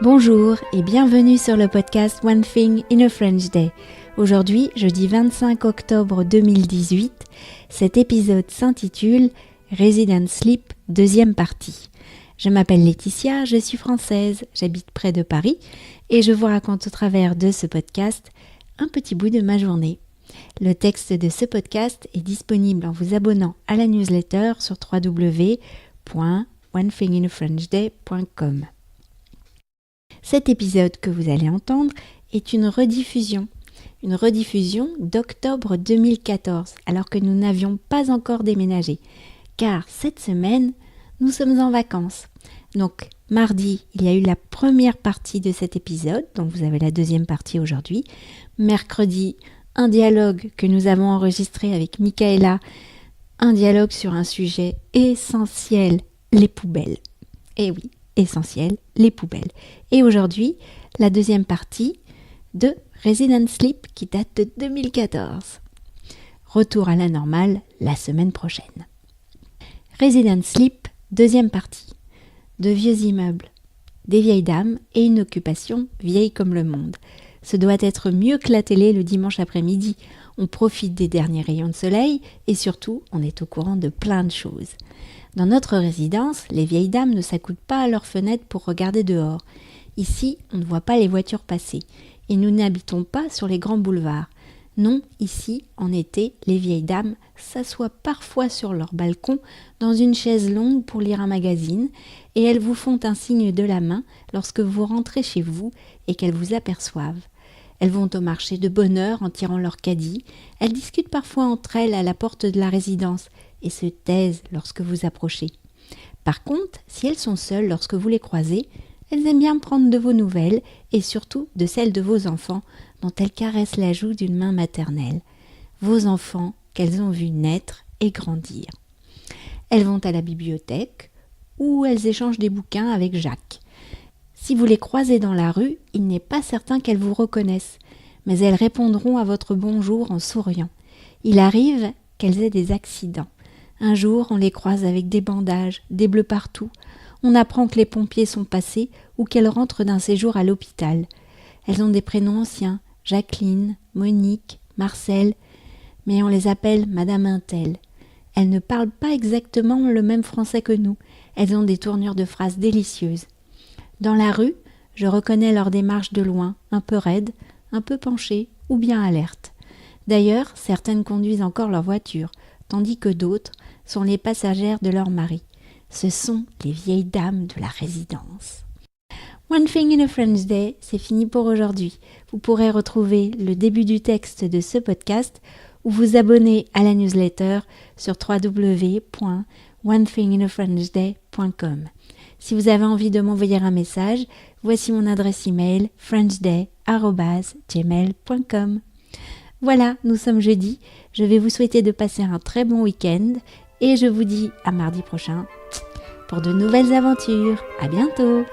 Bonjour et bienvenue sur le podcast One Thing in a French Day. Aujourd'hui, jeudi 25 octobre 2018, cet épisode s'intitule Resident Sleep, deuxième partie. Je m'appelle Laetitia, je suis française, j'habite près de Paris et je vous raconte au travers de ce podcast un petit bout de ma journée. Le texte de ce podcast est disponible en vous abonnant à la newsletter sur www.onethinginafrenchday.com. Cet épisode que vous allez entendre est une rediffusion d'octobre 2014, alors que nous n'avions pas encore déménagé. Car cette semaine, nous sommes en vacances. Donc, mardi, il y a eu la première partie de cet épisode, donc vous avez la deuxième partie aujourd'hui. Mercredi, un dialogue que nous avons enregistré avec Michaela, un dialogue sur un sujet essentiel, les poubelles. Eh oui, essentiel, les poubelles. Et aujourd'hui, la deuxième partie de Resident Sleep qui date de 2014. Retour à la normale la semaine prochaine. Resident Sleep, deuxième partie. De vieux immeubles, des vieilles dames et une occupation vieille comme le monde. Ce doit être mieux que la télé le dimanche après-midi. On profite des derniers rayons de soleil et surtout, on est au courant de plein de choses. Dans notre résidence, les vieilles dames ne s'accoudent pas à leurs fenêtres pour regarder dehors. Ici, on ne voit pas les voitures passer et nous n'habitons pas sur les grands boulevards. Non, ici, en été, les vieilles dames s'assoient parfois sur leur balcon dans une chaise longue pour lire un magazine et elles vous font un signe de la main lorsque vous rentrez chez vous et qu'elles vous aperçoivent. Elles vont au marché de bonne heure en tirant leur caddie, elles discutent parfois entre elles à la porte de la résidence et se taisent lorsque vous approchez. Par contre, si elles sont seules lorsque vous les croisez, elles aiment bien prendre de vos nouvelles et surtout de celles de vos enfants dont elles caressent la joue d'une main maternelle. Vos enfants qu'elles ont vus naître et grandir. Elles vont à la bibliothèque ou elles échangent des bouquins avec Jacques. Si vous les croisez dans la rue, il n'est pas certain qu'elles vous reconnaissent, mais elles répondront à votre bonjour en souriant. Il arrive qu'elles aient des accidents. Un jour, on les croise avec des bandages, des bleus partout. On apprend que les pompiers sont passés ou qu'elles rentrent d'un séjour à l'hôpital. Elles ont des prénoms anciens, Jacqueline, Monique, Marcel, mais on les appelle Madame Untel. Elles ne parlent pas exactement le même français que nous. Elles ont des tournures de phrases délicieuses. Dans la rue, je reconnais leur démarche de loin, un peu raide, un peu penchée ou bien alerte. D'ailleurs, certaines conduisent encore leur voiture, tandis que d'autres sont les passagères de leur mari. Ce sont les vieilles dames de la résidence. One Thing in a French Day, c'est fini pour aujourd'hui. Vous pourrez retrouver le début du texte de ce podcast ou vous abonner à la newsletter sur www.onethinginafrenchday.com. Si vous avez envie de m'envoyer un message, voici mon adresse email frenchday@gmail.com. Voilà, nous sommes jeudi. Je vais vous souhaiter de passer un très bon week-end et je vous dis à mardi prochain pour de nouvelles aventures. À bientôt!